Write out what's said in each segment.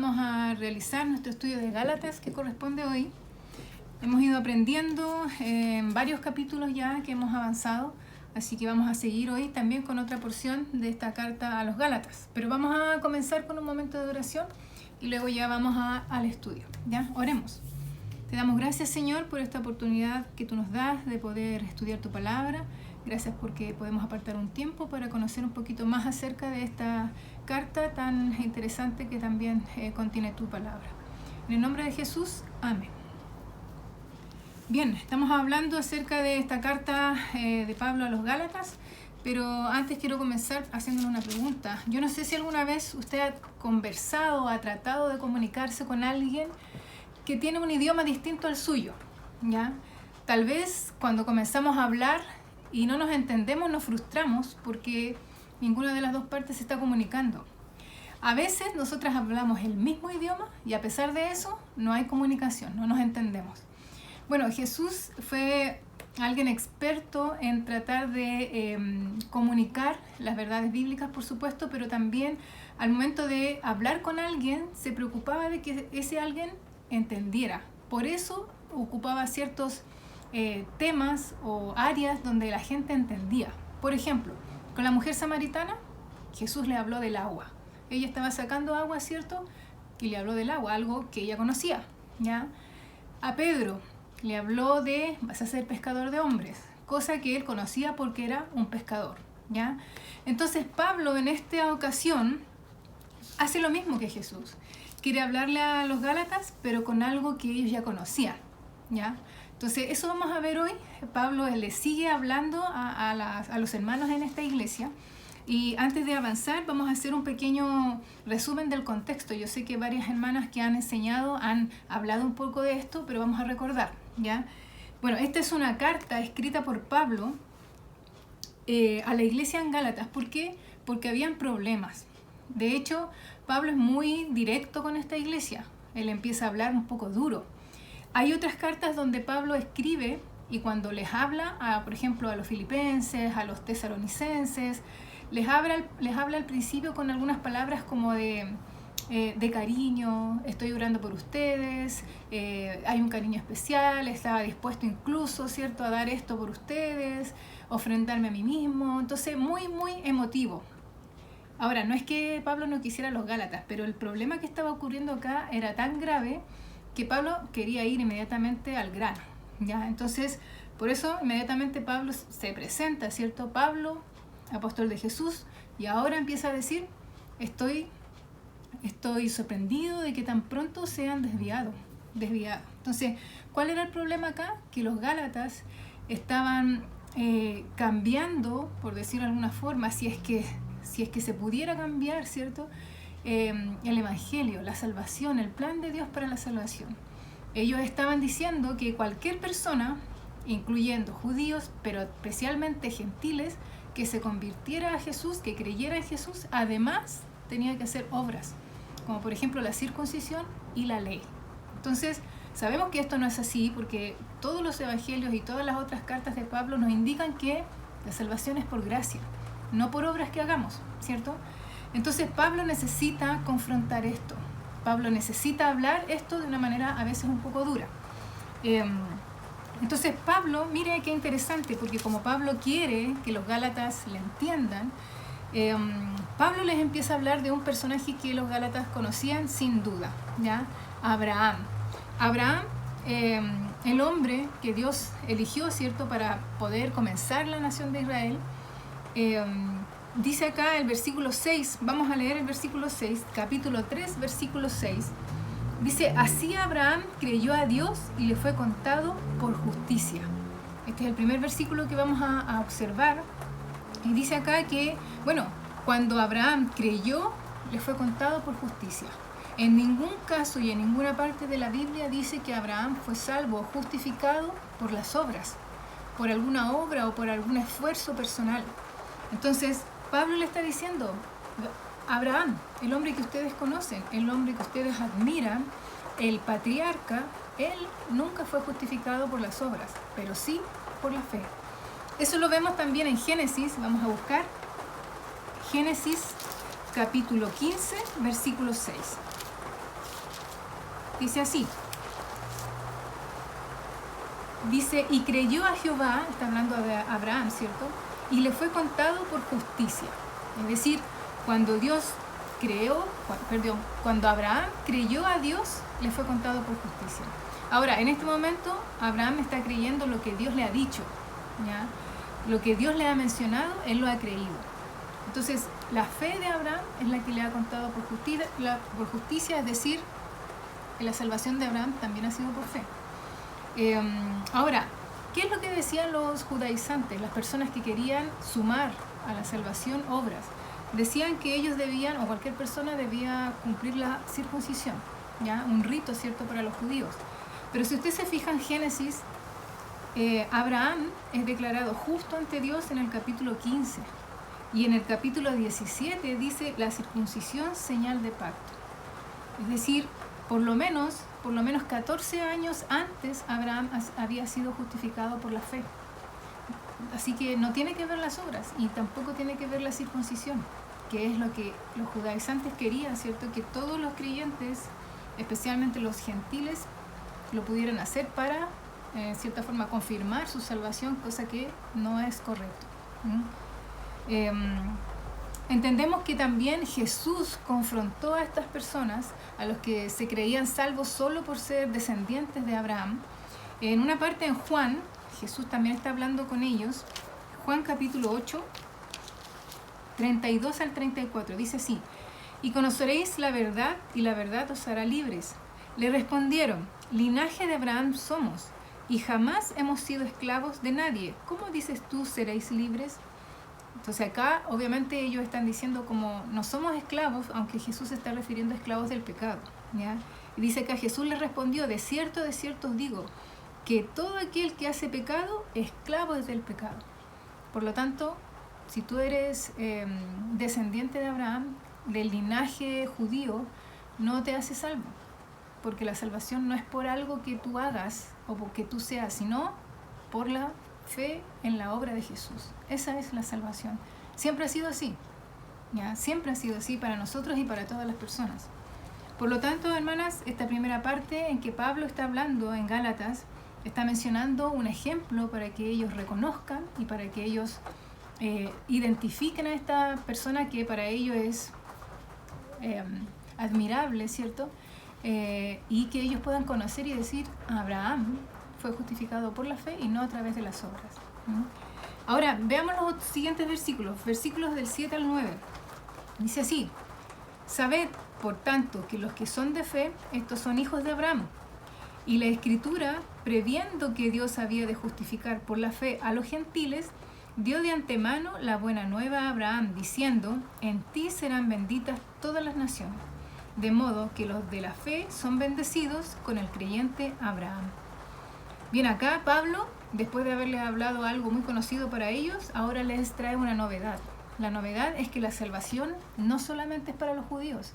vamos a realizar nuestro estudio de Gálatas que corresponde hoy. Hemos ido aprendiendo en varios capítulos ya que hemos avanzado, así que vamos a seguir hoy también con otra porción de esta carta a los Gálatas. Pero vamos a comenzar con un momento de oración y luego ya vamos al estudio. ¿Ya? Oremos. Te damos gracias, Señor, por esta oportunidad que tú nos das de poder estudiar tu palabra. Gracias porque podemos apartar un tiempo para conocer un poquito más acerca de esta carta tan interesante que también contiene tu palabra. En el nombre de Jesús, amén. Bien, estamos hablando acerca de esta carta de Pablo a los Gálatas, pero antes quiero comenzar haciéndole una pregunta. Yo no sé si alguna vez usted ha conversado, ha tratado de comunicarse con alguien que tiene un idioma distinto al suyo, ¿ya? Tal vez cuando comenzamos a hablar y no nos entendemos, nos frustramos porque ninguna de las dos partes se está comunicando. A veces nosotras hablamos el mismo idioma y a pesar de eso no hay comunicación, no nos entendemos. Bueno, Jesús fue alguien experto en tratar de comunicar las verdades bíblicas, por supuesto, pero también al momento de hablar con alguien se preocupaba de que ese alguien entendiera. Por eso ocupaba ciertos temas o áreas donde la gente entendía. Por ejemplo, con la mujer samaritana, Jesús le habló del agua. Ella estaba sacando agua, ¿cierto? Y le habló del agua, algo que ella conocía, ¿ya? A Pedro le habló de vas a ser pescador de hombres, cosa que él conocía porque era un pescador, ¿ya? Entonces Pablo en esta ocasión hace lo mismo que Jesús. Quiere hablarle a los Gálatas, pero con algo que ellos ya conocían, ¿ya? Entonces, eso vamos a ver hoy. Pablo le sigue hablando a los hermanos en esta iglesia. Y antes de avanzar, vamos a hacer un pequeño resumen del contexto. Yo sé que varias hermanas que han enseñado han hablado un poco de esto, pero vamos a recordar, ¿ya? Bueno, esta es una carta escrita por Pablo a la iglesia en Gálatas. ¿Por qué? Porque habían problemas. De hecho, Pablo es muy directo con esta iglesia. Él empieza a hablar un poco duro. Hay otras cartas donde Pablo escribe y cuando les habla, por ejemplo, a los filipenses, a los tesalonicenses, les habla al principio con algunas palabras como de cariño, estoy orando por ustedes, hay un cariño especial, estaba dispuesto incluso, ¿cierto?, a dar esto por ustedes, ofrendarme a mí mismo. Entonces, muy, muy emotivo. Ahora, no es que Pablo no quisiera a los Gálatas, pero el problema que estaba ocurriendo acá era tan grave que Pablo quería ir inmediatamente al grano, ¿ya? Entonces, por eso inmediatamente Pablo se presenta, ¿cierto? Pablo, apóstol de Jesús, y ahora empieza a decir, estoy sorprendido de que tan pronto se han desviado. Entonces, ¿cuál era el problema acá? Que los Gálatas estaban cambiando, por decirlo de alguna forma, si es que se pudiera cambiar, ¿cierto?, el evangelio, la salvación, el plan de Dios para la salvación. Ellos estaban diciendo que cualquier persona, incluyendo judíos, pero especialmente gentiles, que se convirtiera a Jesús, que creyera en Jesús, además tenía que hacer obras, como por ejemplo la circuncisión y la ley. Entonces, sabemos que esto no es así porque todos los evangelios y todas las otras cartas de Pablo nos indican que la salvación es por gracia, no por obras que hagamos, ¿cierto? Entonces Pablo necesita confrontar esto. Pablo necesita hablar esto de una manera a veces un poco dura. Entonces Pablo, mire qué interesante, porque como Pablo quiere que los Gálatas le entiendan, Pablo les empieza a hablar de un personaje que los Gálatas conocían sin duda, ¿ya? Abraham. Abraham, el hombre que Dios eligió, ¿cierto?, para poder comenzar la nación de Israel. Dice acá el versículo 6, vamos a leer el versículo 6, capítulo 3, versículo 6. Dice, así Abraham creyó a Dios y le fue contado por justicia. Este es el primer versículo que vamos a observar. Y dice acá que, bueno, cuando Abraham creyó, le fue contado por justicia. En ningún caso y en ninguna parte de la Biblia dice que Abraham fue salvo o justificado por las obras, por alguna obra o por algún esfuerzo personal. Entonces, Pablo le está diciendo, Abraham, el hombre que ustedes conocen, el hombre que ustedes admiran, el patriarca, él nunca fue justificado por las obras, pero sí por la fe. Eso lo vemos también en Génesis, vamos a buscar Génesis capítulo 15, versículo 6. Dice así. Dice, y creyó a Jehová, está hablando de Abraham, ¿cierto? Y le fue contado por justicia. Es decir, cuando Abraham creyó a Dios, le fue contado por justicia. Ahora, en este momento, Abraham está creyendo lo que Dios le ha dicho, ¿ya? Lo que Dios le ha mencionado, él lo ha creído. Entonces, la fe de Abraham es la que le ha contado por justicia, es decir, que la salvación de Abraham también ha sido por fe. Ahora, ¿qué es lo que decían los judaizantes, las personas que querían sumar a la salvación obras? Decían que ellos debían, o cualquier persona debía cumplir la circuncisión, ¿ya? Un rito, ¿cierto?, para los judíos. Pero si usted se fija en Génesis, Abraham es declarado justo ante Dios en el capítulo 15. Y en el capítulo 17 dice la circuncisión señal de pacto. Es decir, por lo menos 14 años antes Abraham había sido justificado por la fe. Así que no tiene que ver las obras y tampoco tiene que ver la circuncisión, que es lo que los judaizantes querían, ¿cierto? Que todos los creyentes, especialmente los gentiles, lo pudieran hacer para, en cierta forma, confirmar su salvación, cosa que no es correcto. Entendemos que también Jesús confrontó a estas personas, a los que se creían salvos solo por ser descendientes de Abraham. En una parte en Juan, Jesús también está hablando con ellos. Juan capítulo 8, 32 al 34, dice así: y conoceréis la verdad, y la verdad os hará libres. Le respondieron: linaje de Abraham somos, y jamás hemos sido esclavos de nadie. ¿Cómo dices tú, seréis libres? Entonces acá obviamente ellos están diciendo como no somos esclavos, aunque Jesús se está refiriendo a esclavos del pecado, ¿ya? Y dice acá, Jesús les respondió: de cierto os digo, que todo aquel que hace pecado, esclavo es del pecado. Por lo tanto, si tú eres descendiente de Abraham, del linaje judío, no te hace salvo, porque la salvación no es por algo que tú hagas o porque tú seas, sino por la fe en la obra de Jesús. Esa es la salvación. Siempre ha sido así, ¿ya? Siempre ha sido así para nosotros y para todas las personas. Por lo tanto, hermanas, esta primera parte en que Pablo está hablando en Gálatas, está mencionando un ejemplo para que ellos reconozcan y para que ellos identifiquen a esta persona que para ellos es admirable, ¿cierto? Y que ellos puedan conocer y decir: Abraham fue justificado por la fe y no a través de las obras. Ahora, veamos los siguientes versículos del 7 al 9. Dice así: sabed, por tanto, que los que son de fe, estos son hijos de Abraham. Y la Escritura, previendo que Dios había de justificar por la fe a los gentiles, dio de antemano la buena nueva a Abraham, diciendo: en ti serán benditas todas las naciones. De modo que los de la fe son bendecidos con el creyente Abraham. Bien, acá Pablo, después de haberles hablado algo muy conocido para ellos, ahora les trae una novedad. La novedad es que la salvación no solamente es para los judíos.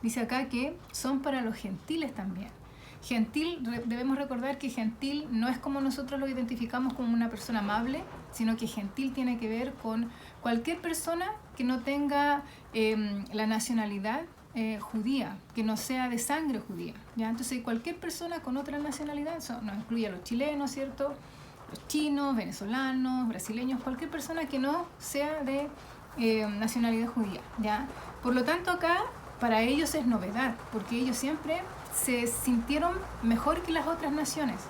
Dice acá que son para los gentiles también. Gentil, debemos recordar que gentil no es como nosotros lo identificamos como una persona amable, sino que gentil tiene que ver con cualquier persona que no tenga la nacionalidad judía, que no sea de sangre judía, ¿ya? Entonces cualquier persona con otra nacionalidad, eso nos incluye a los chilenos, ¿cierto? Los chinos, venezolanos, brasileños, cualquier persona que no sea de nacionalidad judía, ¿ya? Por lo tanto acá para ellos es novedad, porque ellos siempre se sintieron mejor que las otras naciones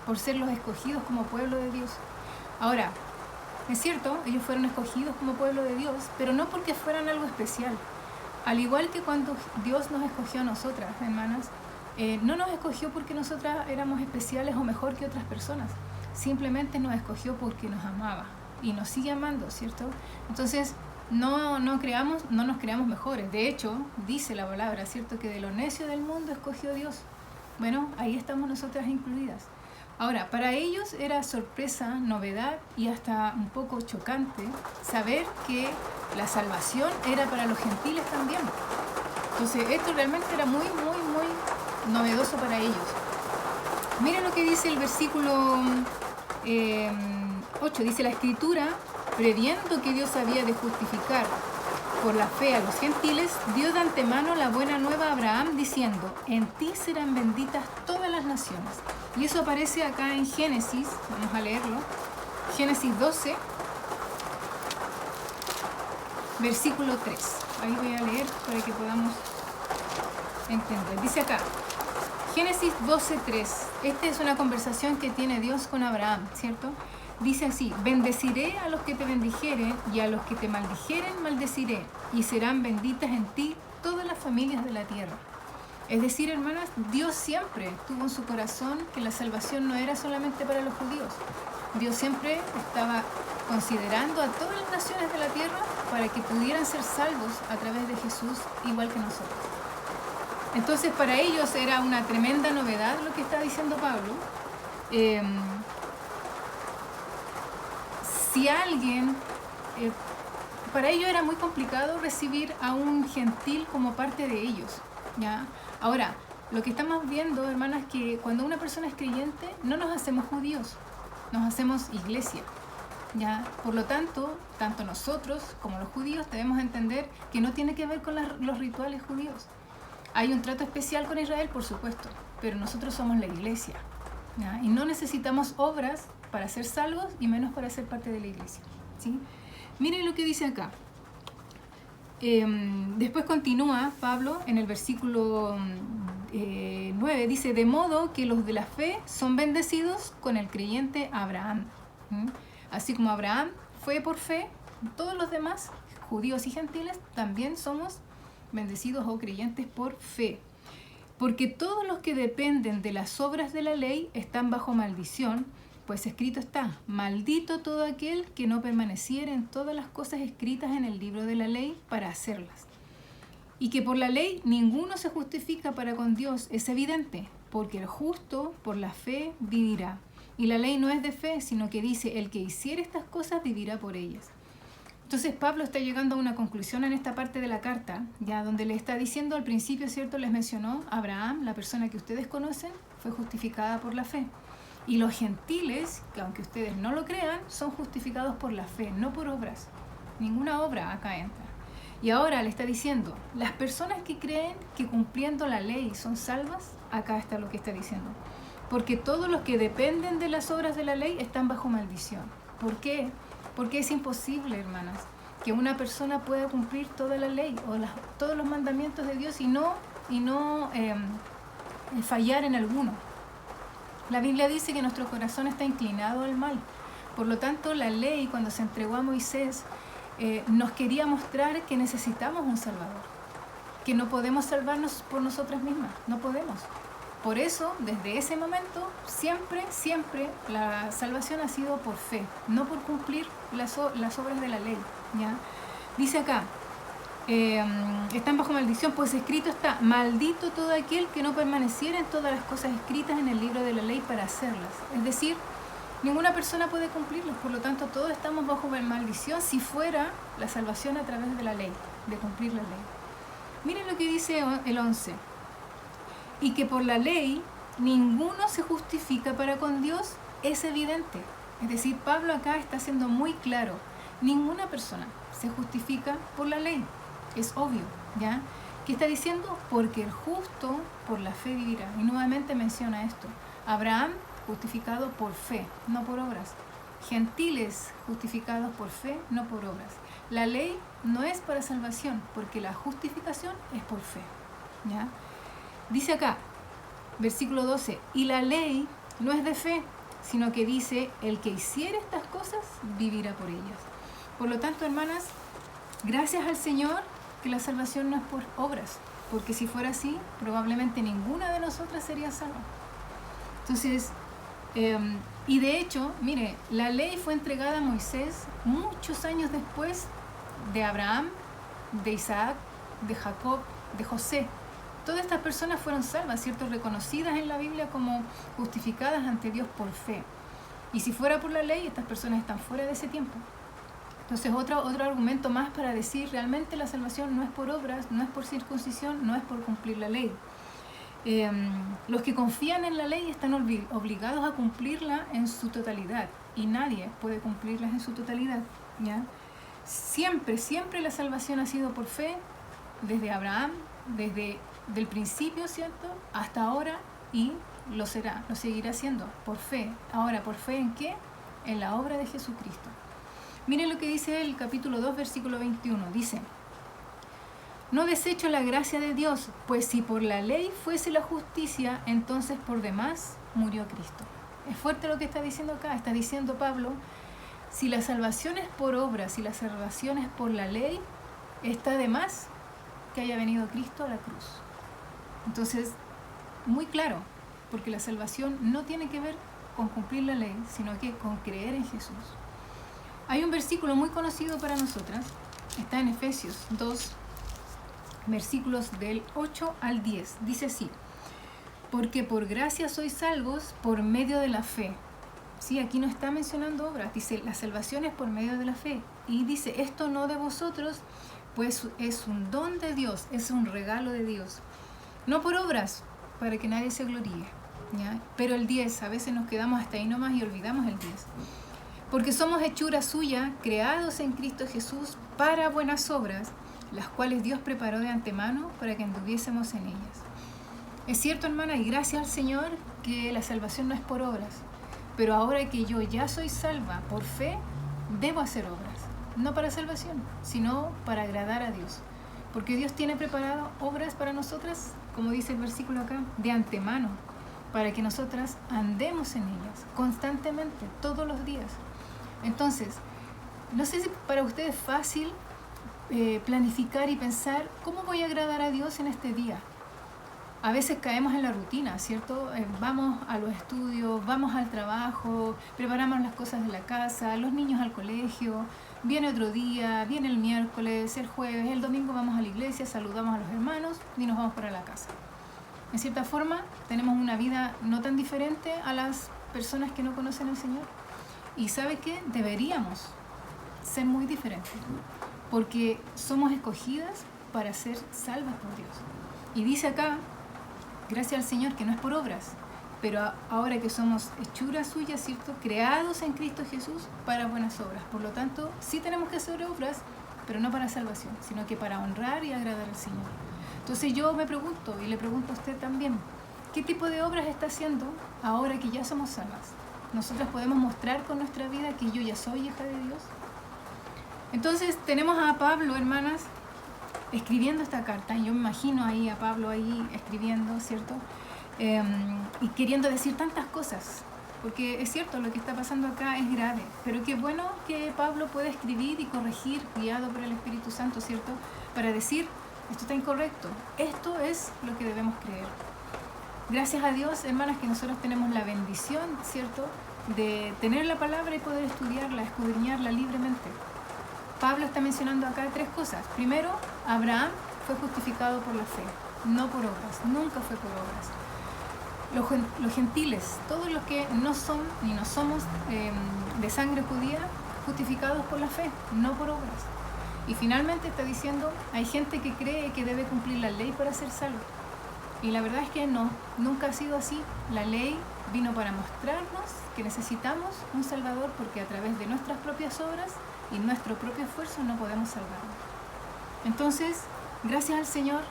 por ser los escogidos como pueblo de Dios. Ahora, es cierto, ellos fueron escogidos como pueblo de Dios, pero no porque fueran algo especial. Al igual que cuando Dios nos escogió a nosotras, hermanas, no nos escogió porque nosotras éramos especiales o mejor que otras personas. Simplemente nos escogió porque nos amaba y nos sigue amando, ¿cierto? Entonces, no nos creamos mejores. De hecho, dice la palabra, ¿cierto? Que de lo necio del mundo escogió Dios. Bueno, ahí estamos nosotras incluidas. Ahora, para ellos era sorpresa, novedad y hasta un poco chocante saber que la salvación era para los gentiles también. Entonces, esto realmente era muy, muy, muy novedoso para ellos. Miren lo que dice el versículo 8. Dice: la Escritura, previendo que Dios había de justificar por la fe a los gentiles, dio de antemano la buena nueva a Abraham, diciendo, en ti serán benditas todas las naciones. Y eso aparece acá en Génesis, vamos a leerlo, Génesis 12, versículo 3. Ahí voy a leer para que podamos entender. Dice acá, Génesis 12:3. Esta es una conversación que tiene Dios con Abraham, ¿cierto? Dice así, bendeciré a los que te bendijeren y a los que te maldijeren maldeciré, y serán benditas en ti todas las familias de la tierra. Es decir, hermanas, Dios siempre tuvo en su corazón que la salvación no era solamente para los judíos. Dios siempre estaba considerando a todas las naciones de la tierra para que pudieran ser salvos a través de Jesús, igual que nosotros. Entonces, para ellos era una tremenda novedad lo que está diciendo Pablo. Si alguien, para ellos era muy complicado recibir a un gentil como parte de ellos, ¿ya? Ahora, lo que estamos viendo, hermanas, que cuando una persona es creyente, no nos hacemos judíos, nos hacemos iglesia, ¿ya? Por lo tanto, tanto nosotros como los judíos debemos entender que no tiene que ver con los rituales judíos. Hay un trato especial con Israel, por supuesto, pero nosotros somos la iglesia, ¿ya? Y no necesitamos obras para ser salvos y menos para ser parte de la iglesia, ¿sí? Miren lo que dice acá. Después continúa Pablo en el versículo 9, dice, de modo que los de la fe son bendecidos con el creyente Abraham. Así como Abraham fue por fe, todos los demás, judíos y gentiles, también somos bendecidos o creyentes por fe. Porque todos los que dependen de las obras de la ley están bajo maldición, pues escrito está, maldito todo aquel que no permaneciera en todas las cosas escritas en el libro de la ley para hacerlas. Y que por la ley ninguno se justifica para con Dios, es evidente, porque el justo por la fe vivirá. Y la ley no es de fe, sino que dice, el que hiciere estas cosas vivirá por ellas. Entonces Pablo está llegando a una conclusión en esta parte de la carta, ya donde le está diciendo al principio, ¿cierto? Les mencionó, Abraham, la persona que ustedes conocen, fue justificada por la fe. Y los gentiles, que aunque ustedes no lo crean, son justificados por la fe, no por obras. Ninguna obra acá entra. Y ahora le está diciendo, las personas que creen que cumpliendo la ley son salvas, acá está lo que está diciendo. Porque todos los que dependen de las obras de la ley están bajo maldición. ¿Por qué? Porque es imposible, hermanas, que una persona pueda cumplir toda la ley o todos los mandamientos de Dios y no fallar en alguno. La Biblia dice que nuestro corazón está inclinado al mal. Por lo tanto, la ley, cuando se entregó a Moisés, nos quería mostrar que necesitamos un Salvador, que no podemos salvarnos por nosotras mismas, no podemos. Por eso, desde ese momento, siempre la salvación ha sido por fe, no por cumplir las obras de la ley, ¿ya? Dice acá, están bajo maldición, pues escrito está, maldito todo aquel que no permaneciera en todas las cosas escritas en el libro de la ley para hacerlas. Es decir, ninguna persona puede cumplirlas, por lo tanto todos estamos bajo maldición si fuera la salvación a través de la ley, de cumplir la ley. Miren lo que dice el 11. Y que por la ley ninguno se justifica para con Dios, es evidente. Es decir, Pablo acá está siendo muy claro, ninguna persona se justifica por la ley. Es obvio, ¿ya? ¿Qué está diciendo? Porque el justo por la fe vivirá. Y nuevamente menciona esto. Abraham justificado por fe, no por obras. Gentiles justificados por fe, no por obras. La ley no es para salvación, porque la justificación es por fe, ¿ya? Dice acá, versículo 12, y la ley no es de fe, sino que dice, el que hiciere estas cosas vivirá por ellas. Por lo tanto, hermanas, gracias al Señor que la salvación no es por obras, porque si fuera así, probablemente ninguna de nosotras sería salva. Entonces, y de hecho, mire, la ley fue entregada a Moisés muchos años después de Abraham, de Isaac, de Jacob, de José. Todas estas personas fueron salvas, ¿cierto? Reconocidas en la Biblia como justificadas ante Dios por fe. Y si fuera por la ley, estas personas están fuera de ese tiempo. Entonces, otro argumento más para decir, realmente la salvación no es por obras, no es por circuncisión, no es por cumplir la ley. Los que confían en la ley están obligados a cumplirla en su totalidad, y nadie puede cumplirla en su totalidad, ¿ya? Siempre la salvación ha sido por fe, desde Abraham, desde el principio, ¿cierto?, hasta ahora, y lo será, lo seguirá siendo, por fe. Ahora, ¿por fe en qué? En la obra de Jesucristo. Miren lo que dice el capítulo 2, versículo 21. Dice: no desecho la gracia de Dios, pues si por la ley fuese la justicia, entonces por demás murió Cristo. Es fuerte lo que está diciendo acá. Está diciendo Pablo, si la salvación es por obras, si la salvación es por la ley, está de más que haya venido Cristo a la cruz. Entonces, muy claro, porque la salvación no tiene que ver con cumplir la ley, sino que con creer en Jesús. Hay un versículo muy conocido para nosotras, está en Efesios 2, versículos del 8 al 10. Dice así: porque por gracia sois salvos por medio de la fe. Sí, aquí no está mencionando obras, dice la salvación es por medio de la fe. Y dice, esto no de vosotros, pues es un don de Dios, es un regalo de Dios. No por obras, para que nadie se gloríe, ¿ya? Pero el 10, a veces nos quedamos hasta ahí nomás y olvidamos el 10. Porque somos hechura suya, creados en Cristo Jesús para buenas obras, las cuales Dios preparó de antemano para que anduviésemos en ellas. Es cierto, hermana, y gracias al Señor que la salvación no es por obras, pero ahora que yo ya soy salva por fe, debo hacer obras, no para salvación, sino para agradar a Dios, porque Dios tiene preparado obras para nosotras, como dice el versículo acá, de antemano, para que nosotras andemos en ellas constantemente, todos los días. Entonces, no sé si para usted es fácil planificar y pensar cómo voy a agradar a Dios en este día. A veces caemos en la rutina, ¿cierto? Vamos a los estudios, vamos al trabajo, preparamos las cosas de la casa, los niños al colegio, viene otro día, viene el miércoles, el jueves, el domingo vamos a la iglesia, saludamos a los hermanos y nos vamos para la casa. En cierta forma, tenemos una vida no tan diferente a las personas que no conocen al Señor. Y ¿sabe qué? Deberíamos ser muy diferentes, porque somos escogidas para ser salvas por Dios. Y dice acá, gracias al Señor, que no es por obras, pero ahora que somos hechura suya, ¿cierto?, creados en Cristo Jesús para buenas obras. Por lo tanto, sí tenemos que hacer obras, pero no para salvación, sino que para honrar y agradar al Señor. Entonces yo me pregunto, y le pregunto a usted también, ¿qué tipo de obras está haciendo ahora que ya somos salvas? ¿Nosotras podemos mostrar con nuestra vida que yo ya soy hija de Dios? Entonces tenemos a Pablo, hermanas, escribiendo esta carta, y yo me imagino ahí a Pablo ahí escribiendo, ¿cierto? Y queriendo decir tantas cosas, porque es cierto, lo que está pasando acá es grave, pero qué bueno que Pablo pueda escribir y corregir, guiado por el Espíritu Santo, ¿cierto?, para decir, esto está incorrecto, esto es lo que debemos creer. Gracias a Dios, hermanas, que nosotros tenemos la bendición, ¿cierto?, de tener la palabra y poder estudiarla, escudriñarla libremente. Pablo está mencionando acá tres cosas. Primero, Abraham fue justificado por la fe, no por obras, nunca fue por obras. Los gentiles, todos los que no son ni no somos de sangre judía, justificados por la fe, no por obras. Y finalmente está diciendo, hay gente que cree que debe cumplir la ley para ser salvo. Y la verdad es que no, nunca ha sido así. La ley vino para mostrarnos que necesitamos un Salvador, porque a través de nuestras propias obras y nuestro propio esfuerzo no podemos salvarnos. Entonces, gracias al Señor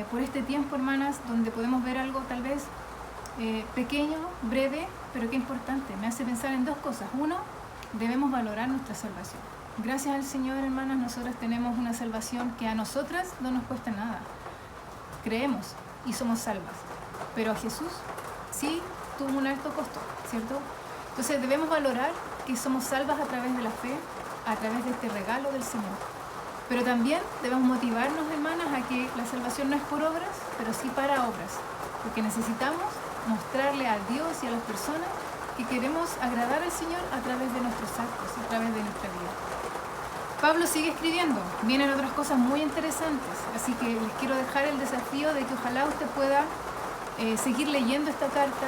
por este tiempo, hermanas, donde podemos ver algo tal vez pequeño, breve, pero que importante. Me hace pensar en dos cosas. Uno, debemos valorar nuestra salvación. Gracias al Señor, hermanas, nosotras tenemos una salvación que a nosotras no nos cuesta nada. Creemos y somos salvas, pero a Jesús sí tuvo un alto costo, ¿cierto? Entonces debemos valorar que somos salvas a través de la fe, a través de este regalo del Señor. Pero también debemos motivarnos, hermanas, a que la salvación no es por obras, pero sí para obras, porque necesitamos mostrarle a Dios y a las personas que queremos agradar al Señor a través de nuestros actos, a través de nuestra vida. Pablo sigue escribiendo, vienen otras cosas muy interesantes, así que les quiero dejar el desafío de que ojalá usted pueda seguir leyendo esta carta,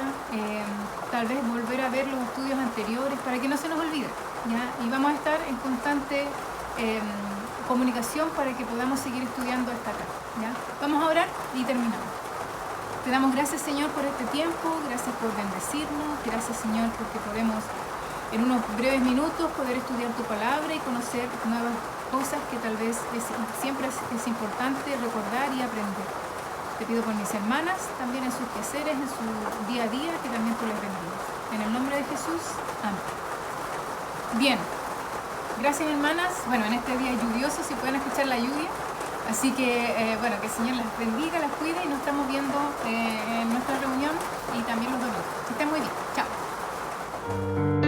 tal vez volver a ver los estudios anteriores para que no se nos olvide, ¿ya? Y vamos a estar en constante comunicación para que podamos seguir estudiando esta carta, ¿ya? Vamos a orar y terminamos. Te damos gracias, Señor, por este tiempo, gracias por bendecirnos, gracias, Señor, porque podemos en unos breves minutos poder estudiar tu palabra y conocer nuevas cosas que tal vez siempre es importante recordar y aprender. Te pido por mis hermanas, también en sus quehaceres, en su día a día, que también tú les bendigas. En el nombre de Jesús, amén. Bien, gracias hermanas. Bueno, en este día lluvioso, si pueden escuchar la lluvia. Así que, bueno, que el Señor las bendiga, las cuide y nos estamos viendo en nuestra reunión y también los domingos. Que estén muy bien. Chao.